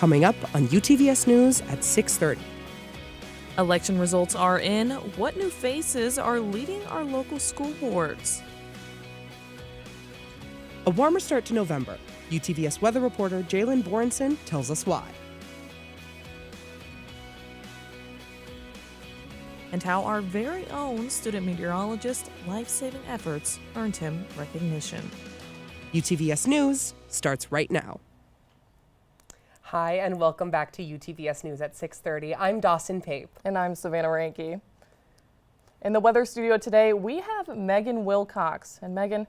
coming up on UTVS News at 6:30. Election results are in. What new faces are leading our local school boards? A warmer start to November. UTVS weather reporter Jalen Borenson tells us why. And how our very own student meteorologist life-saving efforts earned him recognition. UTVS News starts right now. Hi, and welcome back to UTVS News at 6:30. I'm Dawson Pape. And I'm Savannah Ranke. In the weather studio today, we have Megan Wilcox. And Megan,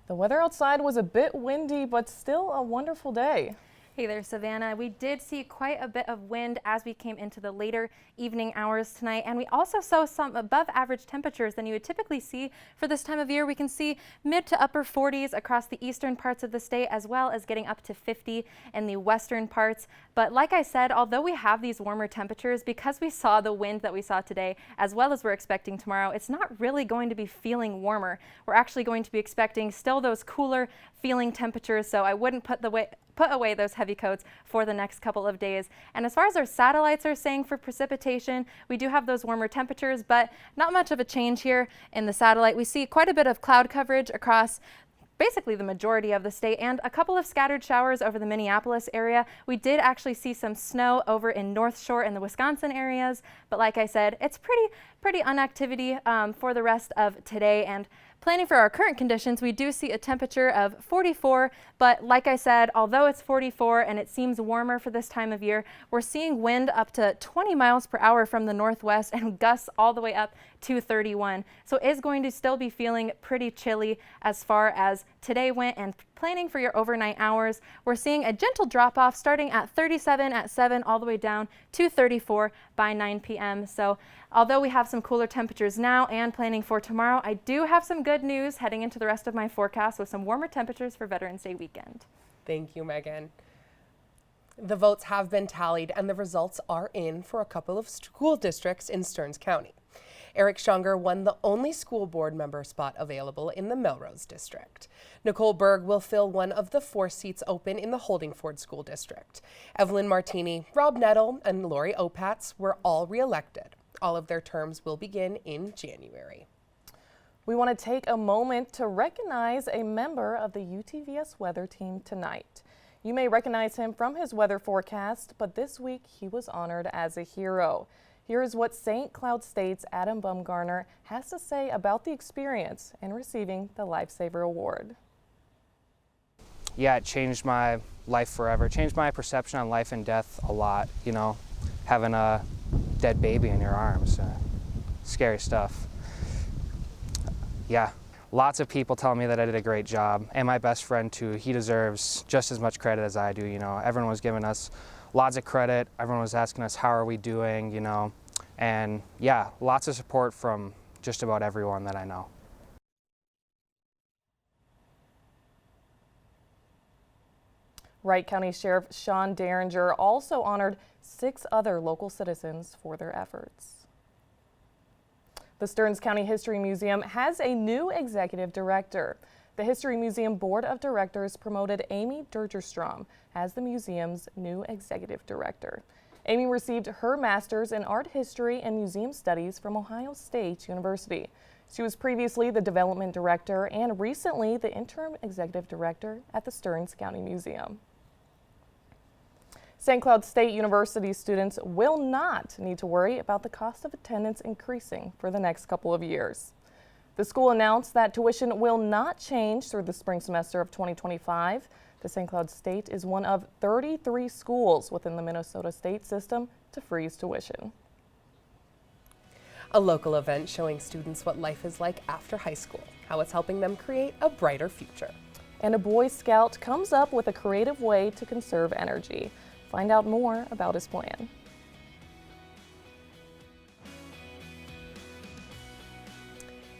the weather outside was a bit windy, but still a wonderful day. Hey there, Savannah. We did see quite a bit of wind as we came into the later evening hours tonight, and we also saw some above average temperatures than you would typically see for this time of year. We can see mid to upper 40s across the eastern parts of the state, as well as getting up to 50 in the western parts. But like I said, although we have these warmer temperatures, because we saw the wind that we saw today, as well as we're expecting tomorrow, it's not really going to be feeling warmer. We're actually going to be expecting still those cooler feeling temperatures, so I wouldn't put away those heavy coats for the next couple of days. And as far as our satellites are saying for precipitation, we do have those warmer temperatures, but not much of a change here in the satellite. We see quite a bit of cloud coverage across basically the majority of the state and a couple of scattered showers over the Minneapolis area. We did actually see some snow over in North Shore in the Wisconsin areas, but like I said, it's pretty inactivity for the rest of today. And planning for our current conditions, we do see a temperature of 44, but like I said, although it's 44 and it seems warmer for this time of year, we're seeing wind up to 20 miles per hour from the northwest and gusts all the way up to 31. So it is going to still be feeling pretty chilly as far as today went. And planning for your overnight hours, we're seeing a gentle drop off starting at 37 at 7 all the way down to 34 by 9 p.m. So although we have some cooler temperatures now and planning for tomorrow, I do have some good news heading into the rest of my forecast with some warmer temperatures for Veterans Day weekend. Thank you, Megan. The votes have been tallied and the results are in for a couple of school districts in Stearns County. Eric Schonger won the only school board member spot available in the Melrose district. Nicole Berg will fill one of the 4 seats open in the Holdingford School District. Evelyn Martini, Rob Nettle, and Lori Opatz were all re-elected. All of their terms will begin in January. We want to take a moment to recognize a member of the UTVS weather team tonight. You may recognize him from his weather forecast, but this week he was honored as a hero. Here is what St. Cloud State's Adam Bumgarner has to say about the experience in receiving the Lifesaver Award. Yeah, it changed my life forever. It changed my perception on life and death a lot, you know, having a dead baby in your arms. Scary stuff. Yeah, lots of people tell me that I did a great job, and my best friend too. He deserves just as much credit as I do, you know. Everyone was giving us lots of credit. Everyone was asking us, how are we doing, you know, and yeah, lots of support from just about everyone that I know. Wright County Sheriff Sean Derringer also honored 6 other local citizens for their efforts. The Stearns County History Museum has a new executive director. The History Museum Board of Directors promoted Amy Durgerstrom as the museum's new executive director. Amy received her master's in art history and museum studies from Ohio State University. She was previously the development director and recently the interim executive director at the Stearns County Museum. St. Cloud State University students will not need to worry about the cost of attendance increasing for the next couple of years. The school announced that tuition will not change through the spring semester of 2025. The St. Cloud State is one of 33 schools within the Minnesota state system to freeze tuition. A local event showing students what life is like after high school, how it's helping them create a brighter future. And a Boy Scout comes up with a creative way to conserve energy. Find out more about his plan.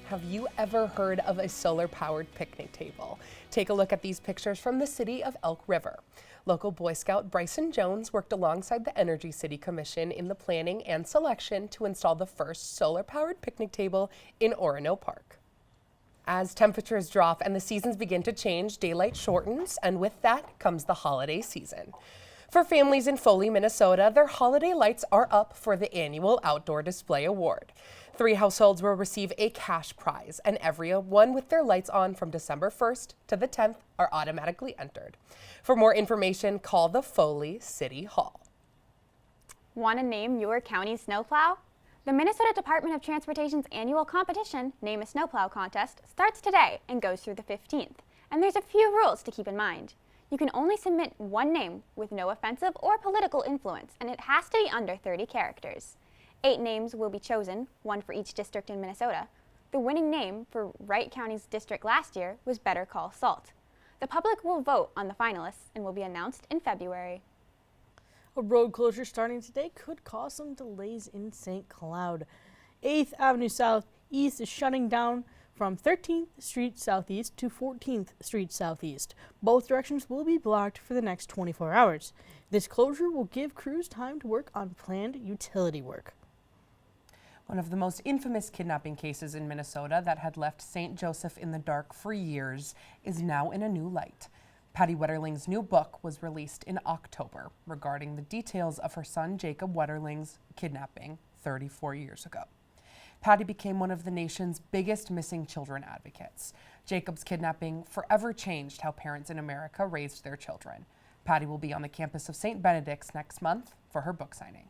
Have you ever heard of a solar-powered picnic table? Take a look at these pictures from the city of Elk River. Local Boy Scout Bryson Jones worked alongside the Energy City Commission in the planning and selection to install the first solar-powered picnic table in Orono Park. As temperatures drop and the seasons begin to change, daylight shortens, and with that comes the holiday season. For families in Foley, Minnesota, their holiday lights are up for the annual Outdoor Display Award. 3 households will receive a cash prize, and everyone with their lights on from December 1st to the 10th are automatically entered. For more information, call the Foley City Hall. Want to name your county's snowplow? The Minnesota Department of Transportation's annual competition, Name a Snowplow Contest, starts today and goes through the 15th. And there's a few rules to keep in mind. You can only submit one name with no offensive or political influence, and it has to be under 30 characters. 8 names will be chosen, 1 for each district in Minnesota. The winning name for Wright County's district last year was Better Call Salt. The public will vote on the finalists and will be announced in February. A road closure starting today could cause some delays in St. Cloud. 8th Avenue Southeast is shutting down from 13th Street Southeast to 14th Street Southeast. Both directions will be blocked for the next 24 hours. This closure will give crews time to work on planned utility work. One of the most infamous kidnapping cases in Minnesota that had left St. Joseph in the dark for years is now in a new light. Patty Wetterling's new book was released in October regarding the details of her son Jacob Wetterling's kidnapping 34 years ago. Patty became one of the nation's biggest missing children advocates. Jacob's kidnapping forever changed how parents in America raised their children. Patty will be on the campus of St. Benedict's next month for her book signing.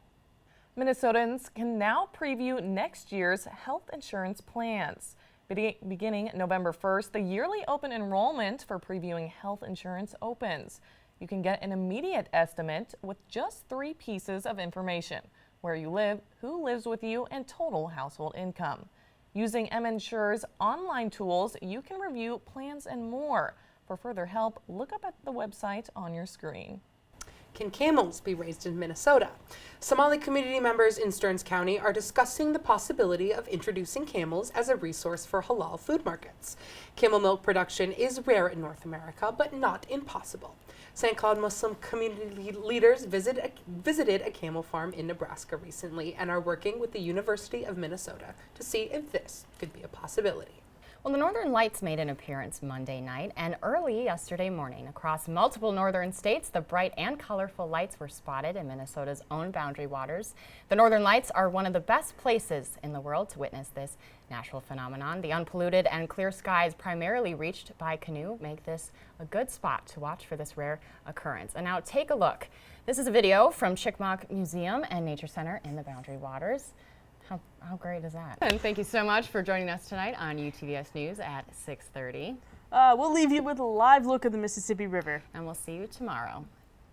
Minnesotans can now preview next year's health insurance plans. Beginning November 1st, the yearly open enrollment for previewing health insurance opens. You can get an immediate estimate with just 3 pieces of information: where you live, who lives with you, and total household income. Using MNsure's online tools, you can review plans and more. For further help, look up at the website on your screen. Can camels be raised in Minnesota? Somali community members in Stearns County are discussing the possibility of introducing camels as a resource for halal food markets. Camel milk production is rare in North America, but not impossible. St. Cloud Muslim community leaders visited a camel farm in Nebraska recently and are working with the University of Minnesota to see if this could be a possibility. Well, the Northern Lights made an appearance Monday night and early yesterday morning. Across multiple northern states, the bright and colorful lights were spotted in Minnesota's own Boundary Waters. The Northern Lights are one of the best places in the world to witness this natural phenomenon. The unpolluted and clear skies, primarily reached by canoe, make this a good spot to watch for this rare occurrence. And now take a look. This is a video from Chicmac Museum and Nature Center in the Boundary Waters. How great is that? And thank you so much for joining us tonight on UTVS News at 6:30. We'll leave you with a live look of the Mississippi River. And we'll see you tomorrow.